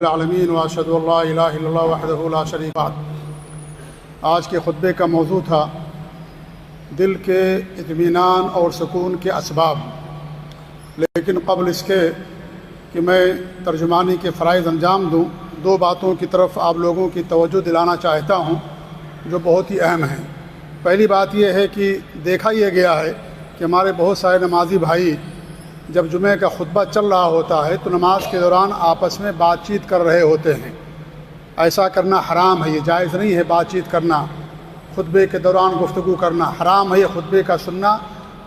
العالمین واشهد ان لا الہ الا اللہ وحدہ لا شریک لہ۔ آج کے خطبے کا موضوع تھا دل کے اطمینان اور سکون کے اسباب، لیکن قبل اس کے کہ میں ترجمانی کے فرائض انجام دوں، دو باتوں کی طرف آپ لوگوں کی توجہ دلانا چاہتا ہوں جو بہت ہی اہم ہیں۔ پہلی بات یہ ہے کہ دیکھا یہ گیا ہے کہ ہمارے بہت سارے نمازی بھائی جب جمعہ کا خطبہ چل رہا ہوتا ہے تو نماز کے دوران آپس میں بات چیت کر رہے ہوتے ہیں۔ ایسا کرنا حرام ہے، یہ جائز نہیں ہے۔ بات چیت کرنا، خطبے کے دوران گفتگو کرنا حرام ہے۔ یہ خطبے کا سننا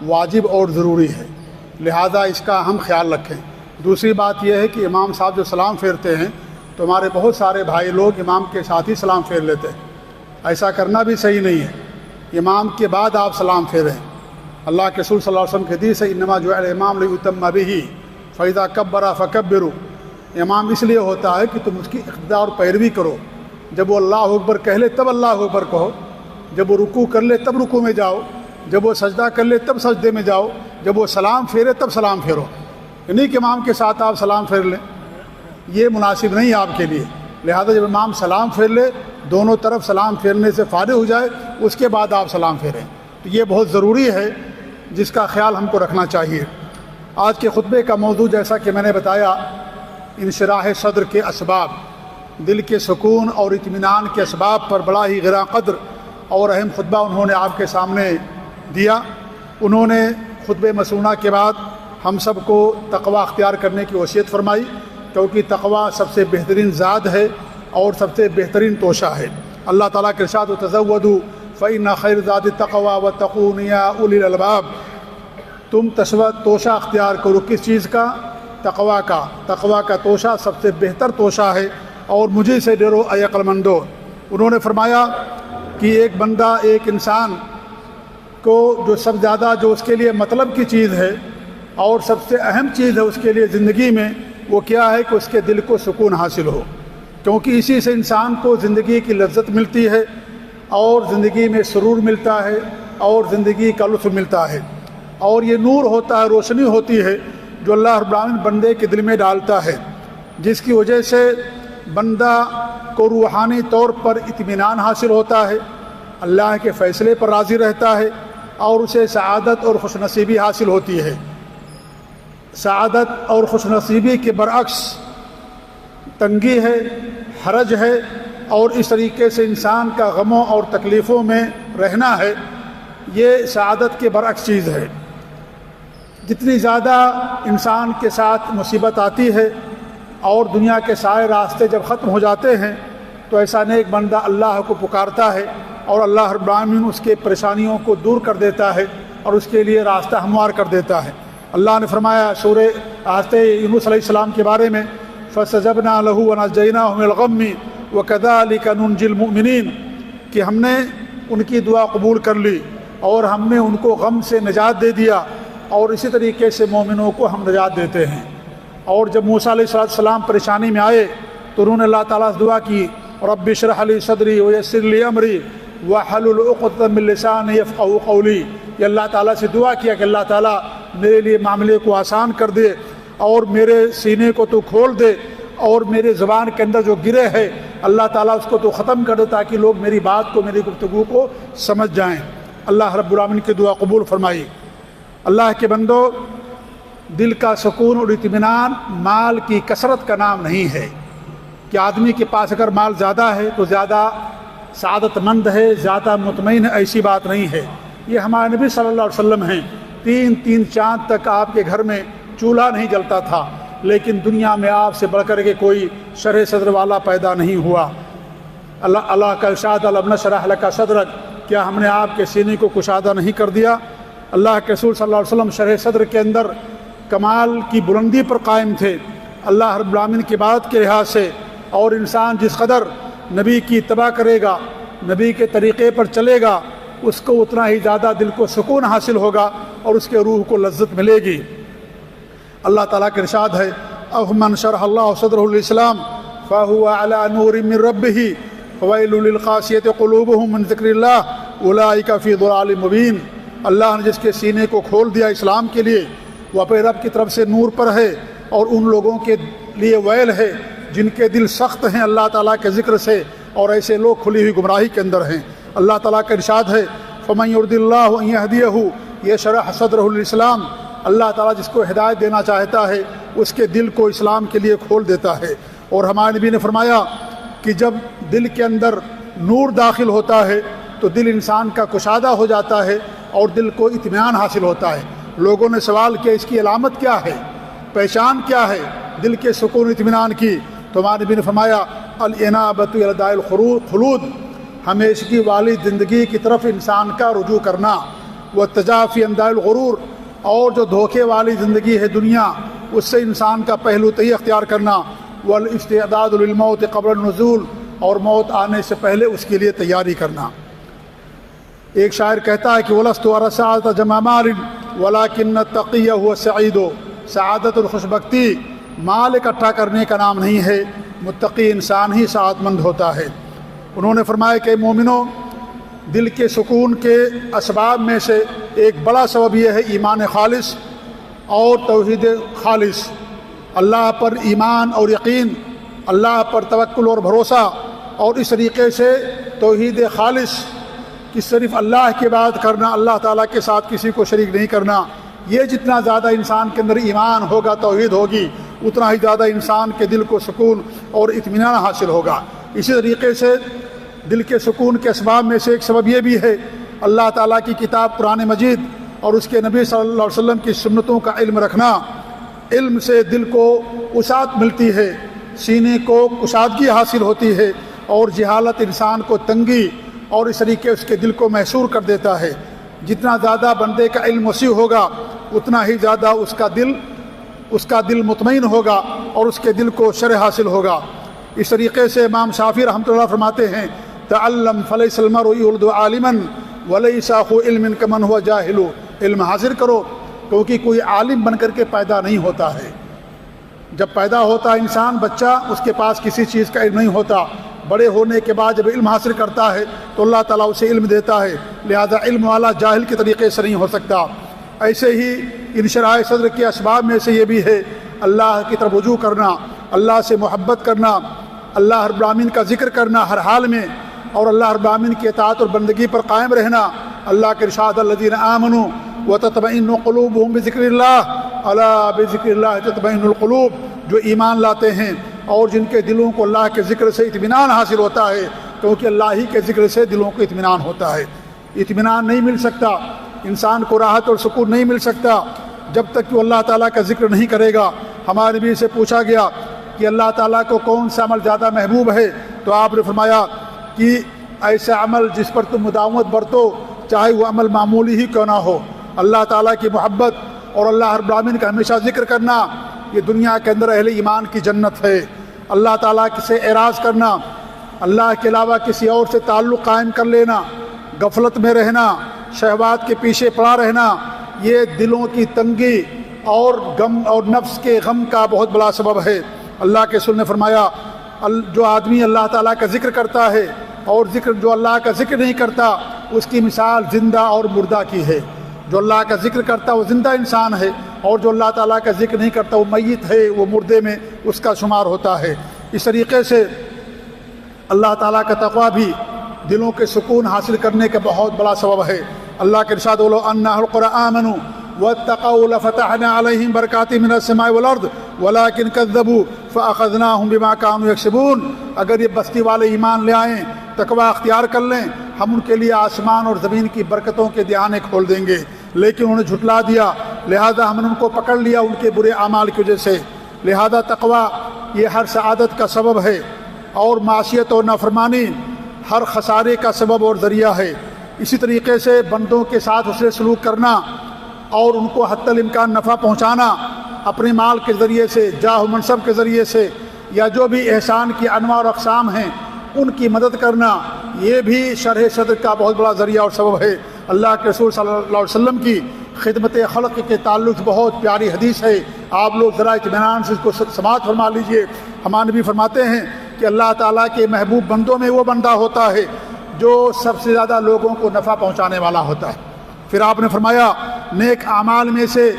واجب اور ضروری ہے، لہذا اس کا ہم خیال رکھیں۔ دوسری بات یہ ہے کہ امام صاحب جو سلام پھیرتے ہیں تو ہمارے بہت سارے بھائی لوگ امام کے ساتھ ہی سلام پھیر لیتے ہیں۔ ایسا کرنا بھی صحیح نہیں ہے، امام کے بعد آپ سلام پھیریں۔ اللہ کے رسول صلی اللہ علیہ وسلم کی حدیث ہے انما جعل الامام لیؤتم بہ فاذا کبر فکبروا۔ امام اس لیے ہوتا ہے کہ تم اس کی اقتداء اور پیروی کرو۔ جب وہ اللہ اکبر کہہ لے تب اللہ اکبر کہو، جب وہ رکوع کر لے تب رکوع میں جاؤ، جب وہ سجدہ کر لے تب سجدے میں جاؤ، جب وہ سلام پھیرے تب سلام پھیرو، نہیں کہ امام کے ساتھ آپ سلام پھیر لیں، یہ مناسب نہیں ہے آپ کے لیے۔ لہذا جب امام سلام پھیر لے، دونوں طرف سلام پھیرنے سے فارغ ہو جائے، اس کے بعد آپ سلام پھیریں۔ تو یہ بہت ضروری ہے، جس کا خیال ہم کو رکھنا چاہیے۔ آج کے خطبے کا موضوع جیسا کہ میں نے بتایا، انشراح صدر کے اسباب، دل کے سکون اور اطمینان کے اسباب پر بڑا ہی گراں قدر اور اہم خطبہ انہوں نے آپ کے سامنے دیا۔ انہوں نے خطبہ مسنونہ کے بعد ہم سب کو تقوی اختیار کرنے کی وصیت فرمائی، کیونکہ تقوی سب سے بہترین زاد ہے اور سب سے بہترین توشہ ہے۔ اللہ تعالیٰ کے ارشاد وتزودوا فإن خیر زاد التقوی واتقون یا اولی الالباب۔ تم توشہ اختیار کرو، کس چیز کا؟ تقوی کا۔ تقوی کا توشہ سب سے بہتر توشہ ہے، اور مجھے سے ڈرو اے عقل مندو۔ انہوں نے فرمایا کہ ایک بندہ، ایک انسان کو جو سب زیادہ جو اس کے لیے مطلب کی چیز ہے اور سب سے اہم چیز ہے اس کے لیے زندگی میں، وہ کیا ہے کہ اس کے دل کو سکون حاصل ہو، کیونکہ اسی سے انسان کو زندگی کی لذت ملتی ہے اور زندگی میں سرور ملتا ہے اور زندگی کا لطف ملتا ہے، اور یہ نور ہوتا ہے، روشنی ہوتی ہے جو اللہ رب العالمین بندے کے دل میں ڈالتا ہے، جس کی وجہ سے بندہ کو روحانی طور پر اطمینان حاصل ہوتا ہے، اللہ کے فیصلے پر راضی رہتا ہے، اور اسے سعادت اور خوش نصیبی حاصل ہوتی ہے۔ سعادت اور خوش نصیبی کے برعکس تنگی ہے، حرج ہے، اور اس طریقے سے انسان کا غموں اور تکلیفوں میں رہنا ہے، یہ سعادت کے برعکس چیز ہے۔ جتنی زیادہ انسان کے ساتھ مصیبت آتی ہے اور دنیا کے سارے راستے جب ختم ہو جاتے ہیں تو ایسا نیک بندہ اللہ کو پکارتا ہے اور اللہ رب العالمین اس کے پریشانیوں کو دور کر دیتا ہے اور اس کے لیے راستہ ہموار کر دیتا ہے۔ اللہ نے فرمایا سورہ یونس علیہ السلام کے بارے میں فَاسْتَجَبْنَا لَهُ وَنَجَّيْنَاهُ مِنَ الْغَمِّ وَكَذَلِكَ نُنْجِي الْمُؤْمِنِينَ، کہ ہم نے ان کی دعا قبول کر لی اور ہم نے ان کو غم سے نجات دے دیا، اور اسی طریقے سے مومنوں کو ہم نجات دیتے ہیں۔ اور جب موسیٰ علیہ السلام پریشانی میں آئے تو انہوں نے اللہ تعالیٰ سے دعا کی رب اشرح لی صدری ویسر لی امری واحلل عقدۃ من لسانی یفقہوا قولی۔ یہ اللہ تعالیٰ سے دعا کیا کہ اللہ تعالیٰ میرے لیے معاملے کو آسان کر دے اور میرے سینے کو تو کھول دے، اور میرے زبان کے اندر جو گرے ہے اللہ تعالیٰ اس کو تو ختم کر دے، تاکہ لوگ میری بات کو، میری گفتگو کو سمجھ جائیں۔ اللہ رب العالمین کی دعا قبول فرمائی۔ اللہ کے بندو، دل کا سکون اور اطمینان مال کی کثرت کا نام نہیں ہے کہ آدمی کے پاس اگر مال زیادہ ہے تو زیادہ سعادت مند ہے، زیادہ مطمئن ہے، ایسی بات نہیں ہے۔ یہ ہمارے نبی صلی اللہ علیہ وسلم ہیں، 3 چاند تک آپ کے گھر میں چولہا نہیں جلتا تھا، لیکن دنیا میں آپ سے بڑھ کر کے کوئی شرح صدر والا پیدا نہیں ہوا۔ اللہ کا ارشاد الم نشرح لک صدرک، کیا ہم نے آپ کے سینے کو کشادہ نہیں کر دیا؟ اللہ کے رسول صلی اللہ علیہ وسلم شرح صدر کے اندر کمال کی بلندی پر قائم تھے، اللہ رب العالمین کی بات کے لحاظ سے، اور انسان جس قدر نبی کی اتباع کرے گا، نبی کے طریقے پر چلے گا، اس کو اتنا ہی زیادہ دل کو سکون حاصل ہوگا اور اس کے روح کو لذت ملے گی۔ اللہ تعالیٰ کے ارشاد ہے أَفَمَنْ شَرَحَ اللَّهُ صَدْرَهُ لِلْإِسْلَامِ فَهُوَ عَلَى نُورٍ مِّن رَّبِّهِ فَوَيْلٌ لِّلْقَاسِيَةِ قُلُوبُهُم مِّن ذِكْرِ اللَّهِ أُولَٰئِكَ فِي ضَلَالٍ مُّبِينٍ۔ اللہ نے جس کے سینے کو کھول دیا اسلام کے لیے، وہ اپنے رب کی طرف سے نور پر ہے، اور ان لوگوں کے لیے ویل ہے جن کے دل سخت ہیں اللہ تعالیٰ کے ذکر سے، اور ایسے لوگ کھلی ہوئی گمراہی کے اندر ہیں۔ اللہ تعالیٰ کا ارشاد ہے فَمَن يُرِدِ اللَّهُ أَن يَهْدِيَهُ يَشْرَحْ صَدْرَهُ لِلْإِسْلَامِ، اللہ تعالیٰ جس کو ہدایت دینا چاہتا ہے اس کے دل کو اسلام کے لیے کھول دیتا ہے۔ اور ہمارے نبی نے فرمایا کہ جب دل کے اندر نور داخل ہوتا ہے تو دل انسان کا کشادہ ہو جاتا ہے اور دل کو اطمینان حاصل ہوتا ہے۔ لوگوں نے سوال کیا اس کی علامت کیا ہے، پہچان کیا ہے دل کے سکون اطمینان کی؟ تو ہمارے نبی نے فرمایا الانابۃ الی داء الخلود، ہمیشگی والی زندگی کی طرف انسان کا رجوع کرنا، والتجافی عن داء الغرور، اور جو دھوکے والی زندگی ہے دنیا اس سے انسان کا پہلو تہی اختیار کرنا، والاستعداد للموت قبل النزول، اور موت آنے سے پہلے اس کے لیے تیاری کرنا۔ ایک شاعر کہتا ہے کہ وَلَسْتُ أَرَى السَّعَادَةَ جَمْعَ مَالٍ وَلَكِنَّ التَّقِيَّ هُوَ السَّعِيدُ، سعادت اور خوش بختی مال اکٹھا کرنے کا نام نہیں ہے، متقی انسان ہی سعادت مند ہوتا ہے۔ انہوں نے فرمایا کہ مومنوں، دل کے سکون کے اسباب میں سے ایک بڑا سبب یہ ہے ایمان خالص اور توحید خالص، اللہ پر ایمان اور یقین، اللہ پر توکل اور بھروسہ، اور اس طریقے سے توحید خالص کہ صرف اللہ کی عبادت کرنا، اللہ تعالیٰ کے ساتھ کسی کو شریک نہیں کرنا۔ یہ جتنا زیادہ انسان کے اندر ایمان ہوگا، توحید ہوگی، اتنا ہی زیادہ انسان کے دل کو سکون اور اطمینان حاصل ہوگا۔ اسی طریقے سے دل کے سکون کے اسباب میں سے ایک سبب یہ بھی ہے اللہ تعالیٰ کی کتاب قرآن مجید اور اس کے نبی صلی اللہ علیہ وسلم کی سنتوں کا علم رکھنا۔ علم سے دل کو وسعت ملتی ہے، سینے کو کشادگی حاصل ہوتی ہے، اور جہالت انسان کو تنگی اور اس طریقے اس کے دل کو محصور کر دیتا ہے۔ جتنا زیادہ بندے کا علم وسیع ہوگا اتنا ہی زیادہ اس کا دل مطمئن ہوگا اور اس کے دل کو شرح حاصل ہوگا۔ اس طریقے سے امام شافعی رحمۃ اللہ فرماتے ہیں تعلم فلیس المرء یولد عالما ولیس اخو علم کمن هو جاہل، علم حاصل کرو کیونکہ کوئی عالم بن کر کے پیدا نہیں ہوتا ہے۔ جب پیدا ہوتا ہے انسان بچہ، اس کے پاس کسی چیز کا علم نہیں ہوتا، بڑے ہونے کے بعد جب علم حاصل کرتا ہے تو اللہ تعالیٰ اسے علم دیتا ہے، لہذا علم والا جاہل کے طریقے سے نہیں ہو سکتا۔ ایسے ہی انشراح صدر کے اسباب میں سے یہ بھی ہے اللہ کی طرف رجوع کرنا، اللہ سے محبت کرنا، اللہ رب العالمین کا ذکر کرنا ہر حال میں، اور اللہ رب العالمین کی اطاعت اور بندگی پر قائم رہنا۔ اللہ کے ارشاد الذین آمنوا وتطمئن قلوبهم بذکر اللہ، الا بذکر اللہ تطمئن القلوب، جو ایمان لاتے ہیں اور جن کے دلوں کو اللہ کے ذکر سے اطمینان حاصل ہوتا ہے، کیونکہ اللہ ہی کے ذکر سے دلوں کو اطمینان ہوتا ہے۔ اطمینان نہیں مل سکتا، انسان کو راحت اور سکون نہیں مل سکتا جب تک کہ وہ اللہ تعالیٰ کا ذکر نہیں کرے گا۔ ہمارے نبی سے پوچھا گیا کہ اللہ تعالیٰ کو کون سا عمل زیادہ محبوب ہے، تو آپ نے فرمایا کہ ایسا عمل جس پر تم مداومت برتو، چاہے وہ عمل معمولی ہی کیوں نہ ہو۔ اللہ تعالیٰ کی محبت اور اللہ رب العالمین کا ہمیشہ ذکر کرنا، یہ دنیا کے اندر اہل ایمان کی جنت ہے۔ اللہ تعالیٰ سے اعراض کرنا، اللہ کے علاوہ کسی اور سے تعلق قائم کر لینا، غفلت میں رہنا، شہوات کے پیچھے پڑا رہنا، یہ دلوں کی تنگی اور غم اور نفس کے غم کا بہت بڑا سبب ہے۔ اللہ کے رسول نے فرمایا جو آدمی اللہ تعالیٰ کا ذکر کرتا ہے اور جو اللہ کا ذکر نہیں کرتا اس کی مثال زندہ اور مردہ کی ہے۔ جو اللہ کا ذکر کرتا وہ زندہ انسان ہے، اور جو اللہ تعالیٰ کا ذکر نہیں کرتا وہ میت ہے، وہ مردے میں اس کا شمار ہوتا ہے۔ اس طریقے سے اللہ تعالیٰ کا تقویٰ بھی دلوں کے سکون حاصل کرنے کا بہت بڑا سبب ہے۔ اللہ کے ارشاد ولو ان اهل القرى آمنوا واتقوا لفتحنا عليهم برکات من السماء والارض ولكن كذبوا فاخذناهم بما كانوا يكسبون، اگر یہ بستی والے ایمان لے آئیں، تقویٰ اختیار کر لیں، ہم ان کے لیے آسمان اور زمین کی برکتوں کے دہانے کھول دیں گے، لیکن انہوں نے جھٹلا دیا، لہذا ہم نے ان کو پکڑ لیا ان کے برے اعمال کی وجہ سے۔ لہذا تقویٰ یہ ہر سعادت کا سبب ہے، اور معصیت اور نافرمانی ہر خسارے کا سبب اور ذریعہ ہے۔ اسی طریقے سے بندوں کے ساتھ حسن سلوک کرنا اور ان کو حتی الامکان نفع پہنچانا، اپنے مال کے ذریعے سے، جاہ و منصب کے ذریعے سے، یا جو بھی احسان کی انواع اور اقسام ہیں ان کی مدد کرنا، یہ بھی شرح صدر کا بہت بڑا ذریعہ اور سبب ہے۔ اللہ کے رسول صلی اللہ علیہ وسلم کی خدمت خلق کے تعلق بہت پیاری حدیث ہے، آپ لوگ ذرا اطمینان سے اس کو سماعت فرما لیجئے۔ ہمارے نبی فرماتے ہیں کہ اللہ تعالیٰ کے محبوب بندوں میں وہ بندہ ہوتا ہے جو سب سے زیادہ لوگوں کو نفع پہنچانے والا ہوتا ہے۔ پھر آپ نے فرمایا نیک اعمال میں سے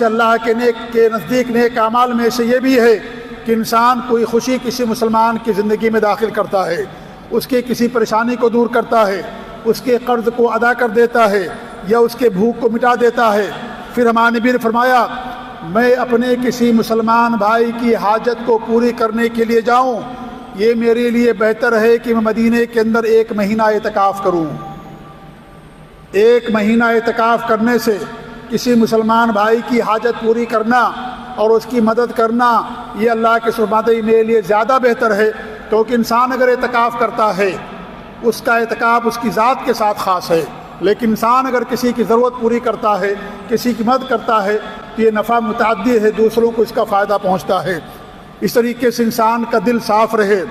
اللہ کے نزدیک نیک اعمال میں سے یہ بھی ہے کہ انسان کوئی خوشی کسی مسلمان کی زندگی میں داخل کرتا ہے، اس کے کسی پریشانی کو دور کرتا ہے، اس کے قرض کو ادا کر دیتا ہے یا اس کے بھوک کو مٹا دیتا ہے، پھر ہمارے نبی نے فرمایا میں اپنے کسی مسلمان بھائی کی حاجت کو پوری کرنے کے لیے جاؤں، یہ میرے لیے بہتر ہے کہ میں مدینے کے اندر 1 مہینہ اعتکاف کروں۔ 1 مہینہ اعتکاف کرنے سے کسی مسلمان بھائی کی حاجت پوری کرنا اور اس کی مدد کرنا، یہ اللہ کے فرماتے میرے لیے زیادہ بہتر ہے، کیونکہ انسان اگر اعتکاف کرتا ہے اس کا اعتکاف اس کی ذات کے ساتھ خاص ہے، لیکن انسان اگر کسی کی ضرورت پوری کرتا ہے، کسی کی مدد کرتا ہے تو یہ نفع متعدی ہے، دوسروں کو اس کا فائدہ پہنچتا ہے۔ اس طریقے سے انسان کا دل صاف رہے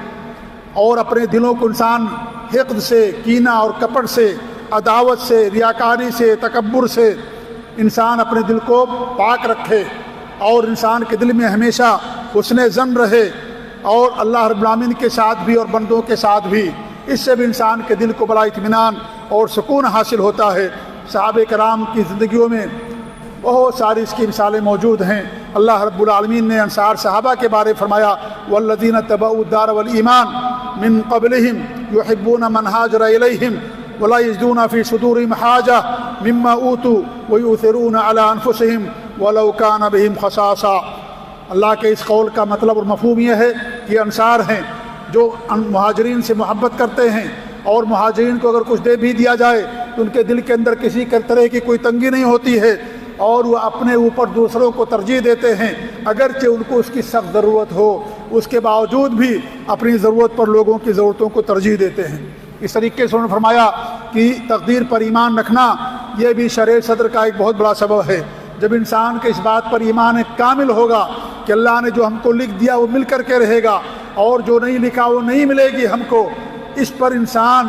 اور اپنے دلوں کو انسان حقد سے، کینہ اور کپٹ سے، عداوت سے، ریاکاری سے، تکبر سے انسان اپنے دل کو پاک رکھے اور انسان کے دل میں ہمیشہ حسن ظن رہے، اور اللہ رب العالمین کے ساتھ بھی اور بندوں کے ساتھ بھی، اس سے بھی انسان کے دل کو بڑا اطمینان اور سکون حاصل ہوتا ہے۔ صحابہ کرام کی زندگیوں میں بہت ساری اس کی مثالیں موجود ہیں۔ اللہ رب العالمین نے انصار صحابہ کے بارے فرمایا والذین تبعوا الدار والایمان من قبلہم یحبون من ہاجر الیہم ولا یجدون فی صدورہم حاجہ مما اوتوا ویؤثرون علی انفسہم ولو کان بہم خصاصہ۔ اللہ کے اس قول کا مطلب اور مفہوم یہ ہے کہ انصار ہیں جو مہاجرین سے محبت کرتے ہیں، اور مہاجرین کو اگر کچھ دے بھی دیا جائے تو ان کے دل کے اندر کسی طرح کی کوئی تنگی نہیں ہوتی ہے، اور وہ اپنے اوپر دوسروں کو ترجیح دیتے ہیں، اگرچہ ان کو اس کی سخت ضرورت ہو، اس کے باوجود بھی اپنی ضرورت پر لوگوں کی ضرورتوں کو ترجیح دیتے ہیں۔ اس طریقے سے انہوں نے فرمایا کہ تقدیر پر ایمان رکھنا یہ بھی شرح صدر کا ایک بہت بڑا سبب ہے۔ جب انسان کے اس بات پر ایمان کامل ہوگا کہ اللہ نے جو ہم کو لکھ دیا وہ مل کر کے رہے گا، اور جو نہیں لکھا وہ نہیں ملے گی ہم کو، اس پر انسان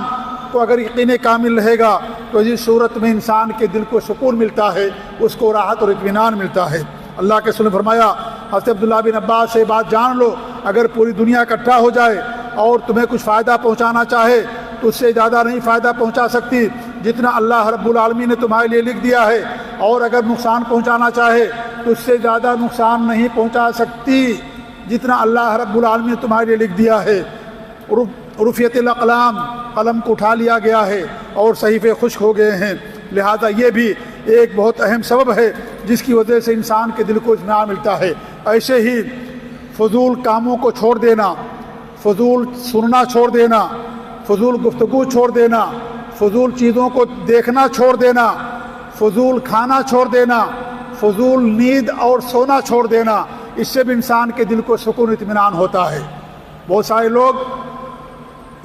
کو اگر یقین کامل رہے گا تو اس صورت میں انسان کے دل کو سکون ملتا ہے، اس کو راحت اور اطمینان ملتا ہے۔ اللہ کے رسول نے فرمایا، حضرت عبداللہ بن عباس سے بات جان لو، اگر پوری دنیا اکٹھا ہو جائے اور تمہیں کچھ فائدہ پہنچانا چاہے تو اس سے زیادہ نہیں فائدہ پہنچا سکتی جتنا اللہ رب العالمین نے تمہارے لیے لکھ دیا ہے، اور اگر نقصان پہنچانا چاہے تو اس سے زیادہ نقصان نہیں پہنچا سکتی جتنا اللہ رب العالمین نے تمہارے لیے لکھ دیا ہے۔ رفعت الاقلام، قلم کو اٹھا لیا گیا ہے اور صحیفے خشک ہو گئے ہیں، لہذا یہ بھی ایک بہت اہم سبب ہے جس کی وجہ سے انسان کے دل کو اطمینان ملتا ہے۔ ایسے ہی فضول کاموں کو چھوڑ دینا، فضول سننا چھوڑ دینا، فضول گفتگو چھوڑ دینا، فضول چیزوں کو دیکھنا چھوڑ دینا، فضول کھانا چھوڑ دینا، فضول نیند اور سونا چھوڑ دینا، اس سے بھی انسان کے دل کو سکون اطمینان ہوتا ہے۔ بہت سارے لوگ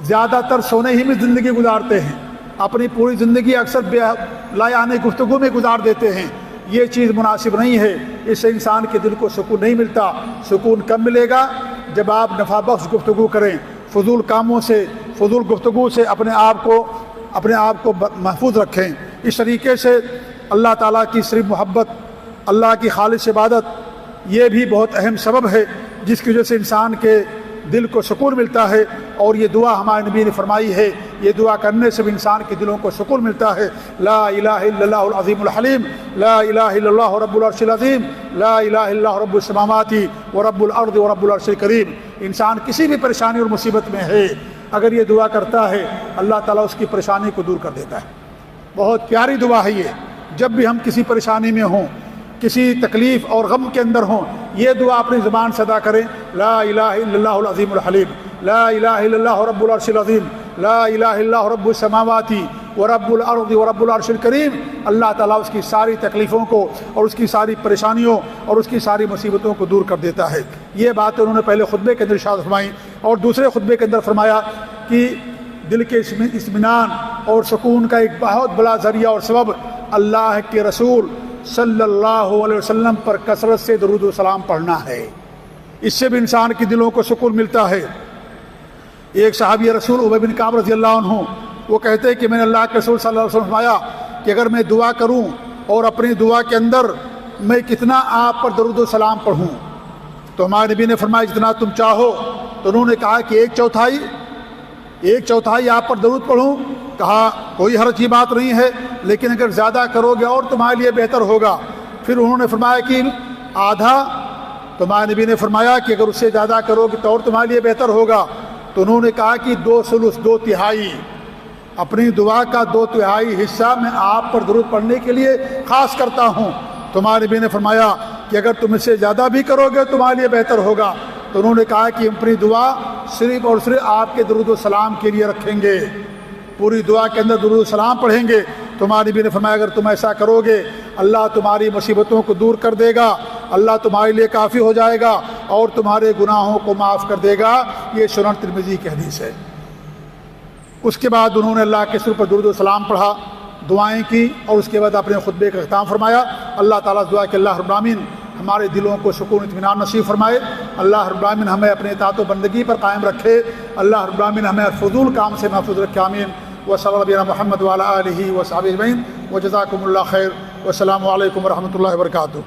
زیادہ تر سونے ہی میں زندگی گزارتے ہیں، اپنی پوری زندگی اکثر بے لایعنی گفتگو میں گزار دیتے ہیں، یہ چیز مناسب نہیں ہے، اس سے انسان کے دل کو سکون نہیں ملتا۔ سکون کب ملے گا؟ جب آپ نفع بخش گفتگو کریں، فضول کاموں سے، فضول گفتگو سے اپنے آپ کو محفوظ رکھیں۔ اس طریقے سے اللہ تعالیٰ کی صرف محبت، اللہ کی خالص عبادت، یہ بھی بہت اہم سبب ہے جس کی وجہ سے انسان کے دل کو سکون ملتا ہے، اور یہ دعا ہمارے نبی نے فرمائی ہے، یہ دعا کرنے سے بھی انسان کے دلوں کو سکون ملتا ہے۔ لا الہ الا اللہ العظیم الحلیم، لا الہ الا اللہ رب العرش العظیم، لا الہ الا اللہ رب السماوات ورب الارض ورب العرش الکریم۔ انسان کسی بھی پریشانی اور مصیبت میں ہے، اگر یہ دعا کرتا ہے اللہ تعالیٰ اس کی پریشانی کو دور کر دیتا ہے۔ بہت پیاری دعا ہے یہ، جب بھی ہم کسی پریشانی میں ہوں، کسی تکلیف اور غم کے اندر ہوں، یہ دعا اپنی زبان سے ادا کریں، لا الہ الا اللہ العظیم الحلیم، لا الہ الا اللہ رب العرش العظیم، لا الہ الا اللہ رب السماوات ورب الارض ورب العرش الکریم۔ اللہ تعالیٰ اس کی ساری تکلیفوں کو اور اس کی ساری پریشانیوں اور اس کی ساری مصیبتوں کو دور کر دیتا ہے۔ یہ بات انہوں نے پہلے خطبے کے اندر ارشاد فرمائی، اور دوسرے خطبے کے اندر فرمایا کہ دل کے اطمینان اور سکون کا ایک بہت بڑا ذریعہ اور سبب اللہ کے رسول صلی اللہ علیہ وسلم پر کثرت سے درود و سلام پڑھنا ہے، اس سے بھی انسان کے دلوں کو سکون ملتا ہے۔ ایک صحابی رسول ابی بن کعب رضی اللہ عنہ وہ کہتے ہیں کہ میں نے اللہ کے رسول صلی اللہ علیہ وسلم فرمایا کہ اگر میں دعا کروں اور اپنی دعا کے اندر میں کتنا آپ پر درود و سلام پڑھوں، تو ہمارے نبی نے فرمایا جتنا تم چاہو۔ تو انہوں نے کہا کہ 1/4 آپ پر درود پڑھوں؟ کہا کوئی حرج کی بات نہیں ہے، لیکن اگر زیادہ کرو گے اور تمہارے لیے بہتر ہوگا۔ پھر انہوں نے فرمایا کہ آدھا، تو ہمارے نبی نے فرمایا کہ اگر اس سے زیادہ کرو گے تو اور تمہارے لیے بہتر ہوگا. تو انہوں نے کہا کہ 2/3 اپنی دعا کا 2/3 حصہ میں آپ پر درود پڑھنے کے لیے خاص کرتا ہوں. تو ہمارے نبی نے فرمایا کہ اگر تم اس سے زیادہ بھی کرو گے تمہارے لیے بہتر ہوگا. تو انہوں نے کہا کہ ہم اپنی دعا صرف اور صرف آپ کے درود و سلام کے لیے رکھیں گے, پوری دعا کے اندر درود و سلام پڑھیں گے. تو ہمارے نبی نے فرمایا اگر تم ایسا کرو گے اللہ تمہاری مصیبتوں کو دور کر دے گا, اللہ تمہارے لیے کافی ہو جائے گا اور تمہارے گناہوں کو معاف کر دے گا. یہ سنن ترمذی کی حدیث ہے. اس کے بعد انہوں نے اللہ کے سر پر درود و سلام پڑھا, دعائیں کی اور اس کے بعد اپنے خطبے کا اختتام فرمایا. اللہ تعالیٰ سے دعا کہ اللہ رب العالمین ہمارے دلوں کو سکون اطمینان نصیب فرمائے. اللہ رب العالمین ہمیں اپنے اطاعت و بندگی پر قائم رکھے. اللہ رب العالمین ہمیں فضول کام سے محفوظ رکھے. آمین. وصلی اللہ علی محمد وعلی آلہ وصحبہ اجمعین. وجزاکم اللہ خیر. والسلام علیکم ورحمۃ اللہ وبرکاتہ.